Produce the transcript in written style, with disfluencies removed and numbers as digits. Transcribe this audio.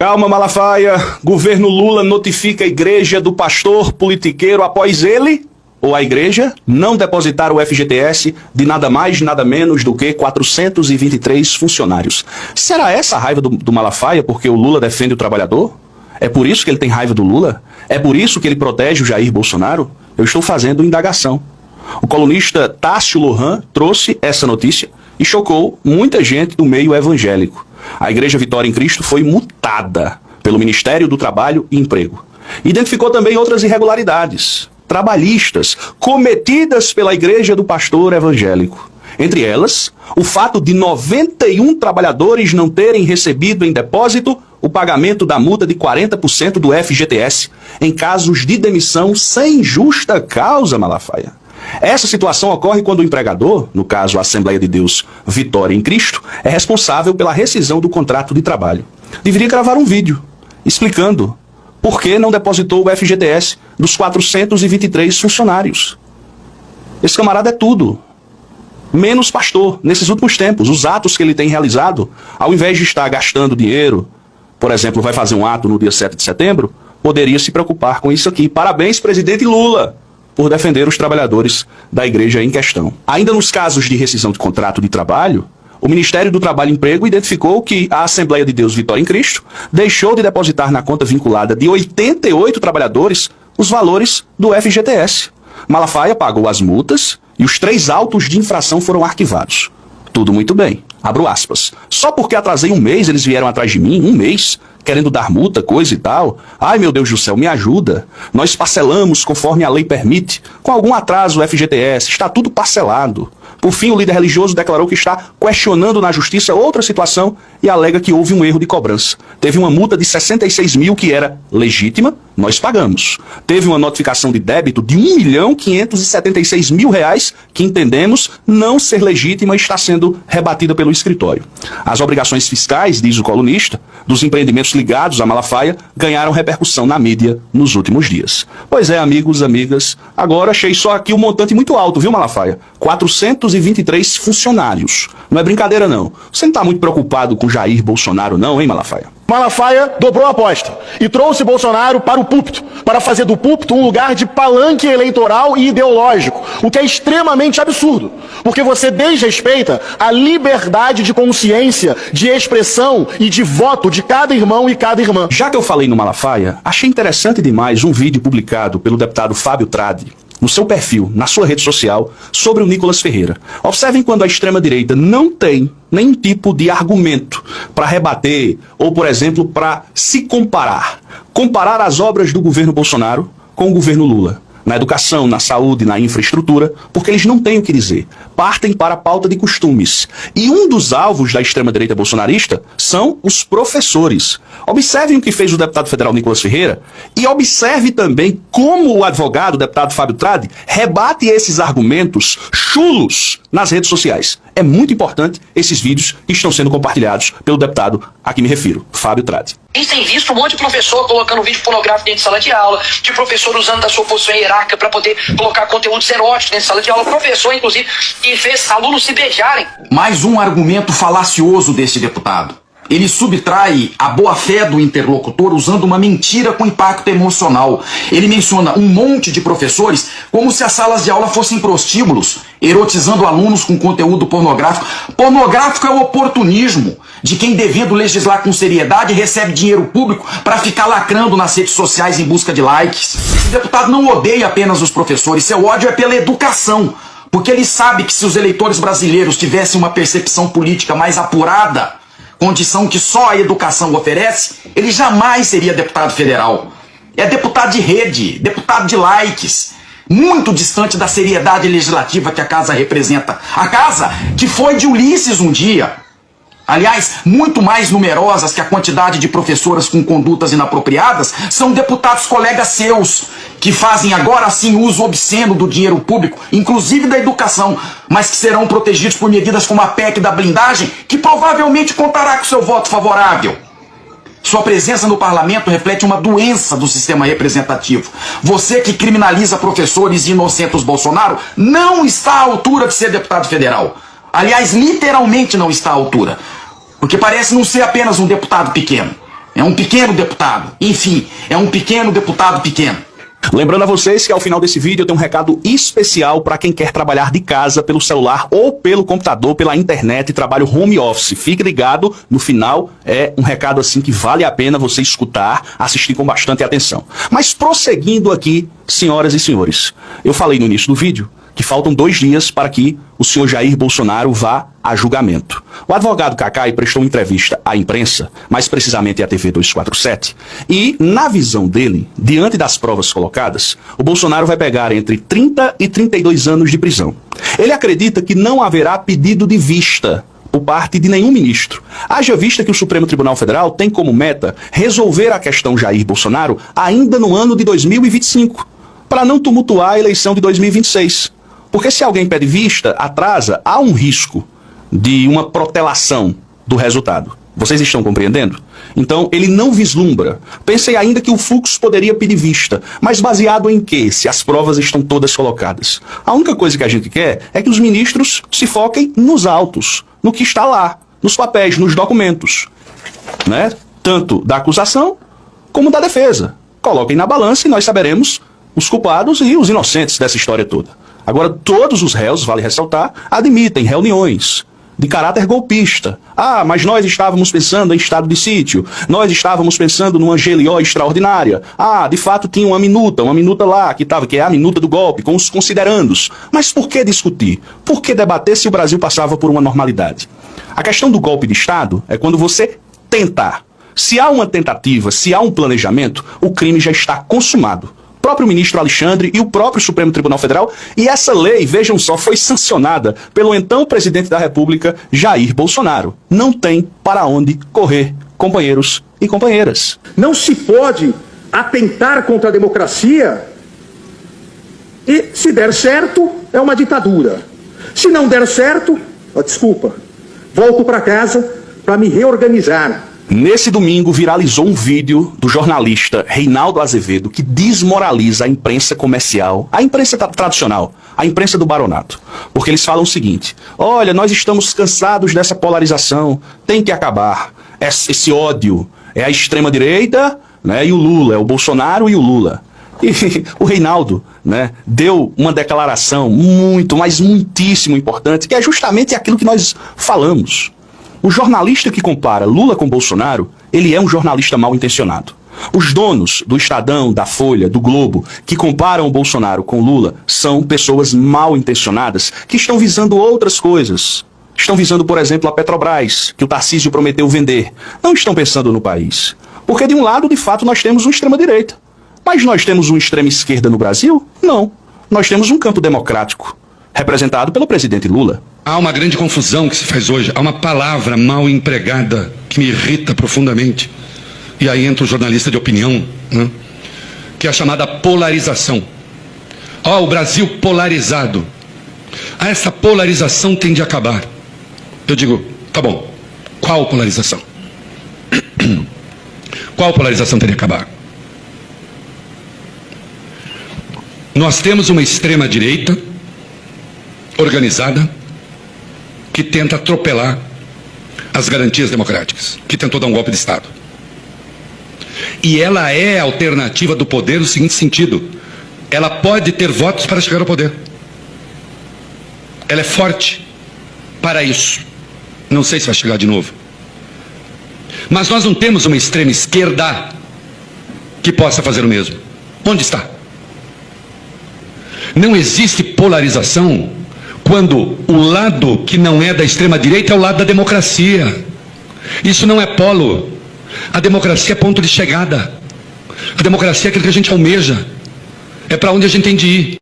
Calma, Malafaia. Governo Lula notifica a igreja do pastor politiqueiro após ele, ou a igreja, não depositar o FGTS de nada mais, nada menos do que 423 funcionários. Será essa a raiva do Malafaia porque o Lula defende o trabalhador? É por isso que ele tem raiva do Lula? É por isso que ele protege o Jair Bolsonaro? Eu estou fazendo indagação. O colunista Tássio Lohan trouxe essa notícia e chocou muita gente do meio evangélico. A Igreja Vitória em Cristo foi multada pelo Ministério do Trabalho e Emprego. Identificou também outras irregularidades trabalhistas cometidas pela Igreja do Pastor Evangélico. Entre elas, o fato de 91 trabalhadores não terem recebido em depósito o pagamento da multa de 40% do FGTS em casos de demissão sem justa causa, Malafaia. Essa situação ocorre quando o empregador, no caso a Assembleia de Deus Vitória em Cristo, é responsável pela rescisão do contrato de trabalho. Deveria gravar um vídeo explicando por que não depositou o FGTS dos 423 funcionários. Esse camarada é tudo, menos pastor. Nesses últimos tempos, os atos que ele tem realizado, ao invés de estar gastando dinheiro, por exemplo, vai fazer um ato no dia 7 de setembro, poderia se preocupar com isso aqui. Parabéns, presidente Lula, por defender os trabalhadores da igreja em questão. Ainda nos casos de rescisão de contrato de trabalho, o Ministério do Trabalho e Emprego identificou que a Assembleia de Deus Vitória em Cristo deixou de depositar na conta vinculada de 88 trabalhadores os valores do FGTS. Malafaia pagou as multas e os 3 autos de infração foram arquivados. Tudo muito bem. Abro aspas. Só porque atrasei um mês, eles vieram atrás de mim, um mês, querendo dar multa, coisa e tal. Ai, meu Deus do céu, me ajuda. Nós parcelamos conforme a lei permite. Com algum atraso o FGTS, está tudo parcelado. Por fim, o líder religioso declarou que está questionando na justiça outra situação e alega que houve um erro de cobrança. Teve uma multa de 66 mil que era legítima, nós pagamos. Teve uma notificação de débito de R$1.576.000 que entendemos não ser legítima e está sendo rebatida pelo escritório. As obrigações fiscais, diz o colunista, dos empreendimentos ligados à Malafaia ganharam repercussão na mídia nos últimos dias. Pois é, amigos, amigas, agora achei só aqui um montante muito alto, viu, Malafaia? 423 funcionários. Não é brincadeira, não. Você não está muito preocupado com Jair Bolsonaro, não, hein, Malafaia? Malafaia dobrou a aposta e trouxe Bolsonaro para o púlpito, para fazer do púlpito um lugar de palanque eleitoral e ideológico, o que é extremamente absurdo, porque você desrespeita a liberdade de consciência, de expressão e de voto de cada irmão e cada irmã. Já que eu falei no Malafaia, achei interessante demais um vídeo publicado pelo deputado Fábio Tradi, no seu perfil, na sua rede social, sobre o Nicolas Ferreira. Observem quando a extrema-direita não tem nenhum tipo de argumento para rebater ou, por exemplo, para se comparar. Comparar as obras do governo Bolsonaro com o governo Lula. Na educação, na saúde, na infraestrutura, porque eles não têm o que dizer. Partem para a pauta de costumes. E um dos alvos da extrema-direita bolsonarista são os professores. Observem o que fez o deputado federal Nicolas Ferreira e observe também como o advogado, o deputado Fábio Tradi, rebate esses argumentos chulos nas redes sociais. É muito importante esses vídeos que estão sendo compartilhados pelo deputado a que me refiro, Fábio Tradi. A gente tem visto um monte de professor colocando vídeo pornográfico dentro de sala de aula, de professor usando da sua posição hierárquica para poder colocar conteúdos eróticos dentro de sala de aula, professor, inclusive, que fez alunos se beijarem. Mais um argumento falacioso desse deputado. Ele subtrai a boa-fé do interlocutor usando uma mentira com impacto emocional. Ele menciona um monte de professores como se as salas de aula fossem prostíbulos, erotizando alunos com conteúdo pornográfico. Pornográfico é o oportunismo de quem, devendo legislar com seriedade, recebe dinheiro público para ficar lacrando nas redes sociais em busca de likes. O deputado não odeia apenas os professores, seu ódio é pela educação. Porque ele sabe que se os eleitores brasileiros tivessem uma percepção política mais apurada, condição que só a educação oferece, ele jamais seria deputado federal. É deputado de rede, deputado de likes, muito distante da seriedade legislativa que a casa representa. A casa que foi de Ulisses um dia. Aliás, muito mais numerosas que a quantidade de professoras com condutas inapropriadas são deputados colegas seus, que fazem agora sim uso obsceno do dinheiro público, inclusive da educação, mas que serão protegidos por medidas como a PEC da blindagem, que provavelmente contará com seu voto favorável. Sua presença no parlamento reflete uma doença do sistema representativo. Você que criminaliza professores e inocentos Bolsonaro não está à altura de ser deputado federal. Aliás, literalmente não está à altura. Porque parece não ser apenas um deputado pequeno. É um pequeno deputado. Enfim, é um pequeno deputado pequeno. Lembrando a vocês que ao final desse vídeo eu tenho um recado especial para quem quer trabalhar de casa pelo celular ou pelo computador, pela internet e trabalho home office. Fique ligado, no final é um recado assim que vale a pena você escutar, assistir com bastante atenção. Mas prosseguindo aqui, senhoras e senhores, eu falei no início do vídeo que faltam 2 dias para que o senhor Jair Bolsonaro vá a julgamento. O advogado Cacai prestou uma entrevista à imprensa, mais precisamente à TV 247, e, na visão dele, diante das provas colocadas, o Bolsonaro vai pegar entre 30 e 32 anos de prisão. Ele acredita que não haverá pedido de vista por parte de nenhum ministro. Haja vista que o Supremo Tribunal Federal tem como meta resolver a questão Jair Bolsonaro ainda no ano de 2025, para não tumultuar a eleição de 2026. Porque se alguém pede vista, atrasa, há um risco de uma protelação do resultado. Vocês estão compreendendo? Então, ele não vislumbra. Pensei ainda que o Fux poderia pedir vista, mas baseado em quê? Se as provas estão todas colocadas. A única coisa que a gente quer é que os ministros se foquem nos autos, no que está lá, nos papéis, nos documentos, né? Tanto da acusação como da defesa. Coloquem na balança e nós saberemos os culpados e os inocentes dessa história toda. Agora, todos os réus, vale ressaltar, admitem reuniões de caráter golpista. Ah, mas nós estávamos pensando em estado de sítio. Nós estávamos pensando numa GLO extraordinária. Ah, de fato tinha uma minuta lá, que é a minuta do golpe, com os considerandos. Mas por que discutir? Por que debater se o Brasil passava por uma normalidade? A questão do golpe de Estado é quando você tentar. Se há uma tentativa, se há um planejamento, o crime já está consumado. O próprio ministro Alexandre e o próprio Supremo Tribunal Federal, e essa lei, vejam só, foi sancionada pelo então presidente da República, Jair Bolsonaro. Não tem para onde correr, companheiros e companheiras. Não se pode atentar contra a democracia e, se der certo, é uma ditadura. Se não der certo, desculpa, volto para casa para me reorganizar. Nesse domingo viralizou um vídeo do jornalista Reinaldo Azevedo que desmoraliza a imprensa comercial, a imprensa tradicional, a imprensa do baronato. Porque eles falam o seguinte: olha, nós estamos cansados dessa polarização, tem que acabar. Esse ódio é a extrema-direita, né, e o Lula, é o Bolsonaro e o Lula. E o Reinaldo, né, deu uma declaração muito, mas muitíssimo importante, que é justamente aquilo que nós falamos. O jornalista que compara Lula com Bolsonaro, ele é um jornalista mal intencionado. Os donos do Estadão, da Folha, do Globo, que comparam o Bolsonaro com Lula, são pessoas mal intencionadas, que estão visando outras coisas. Estão visando, por exemplo, a Petrobras, que o Tarcísio prometeu vender. Não estão pensando no país. Porque de um lado, de fato, nós temos uma extrema-direita. Mas nós temos uma extrema-esquerda no Brasil? Não. Nós temos um campo democrático, representado pelo presidente Lula. Há uma grande confusão que se faz hoje. Há uma palavra mal empregada que me irrita profundamente. E aí entra o jornalista de opinião, né? Que é a chamada polarização. O Brasil polarizado. Essa polarização tem de acabar. Eu digo, tá bom, qual polarização? Qual polarização tem de acabar? Nós temos uma extrema-direita organizada que tenta atropelar as garantias democráticas, que tentou dar um golpe de Estado. E ela é a alternativa do poder no seguinte sentido: ela pode ter votos para chegar ao poder. Ela é forte para isso. Não sei se vai chegar de novo. Mas nós não temos uma extrema esquerda que possa fazer o mesmo. Onde está? Não existe polarização quando o lado que não é da extrema-direita é o lado da democracia. Isso não é polo. A democracia é ponto de chegada. A democracia é aquilo que a gente almeja. É para onde a gente tem de ir.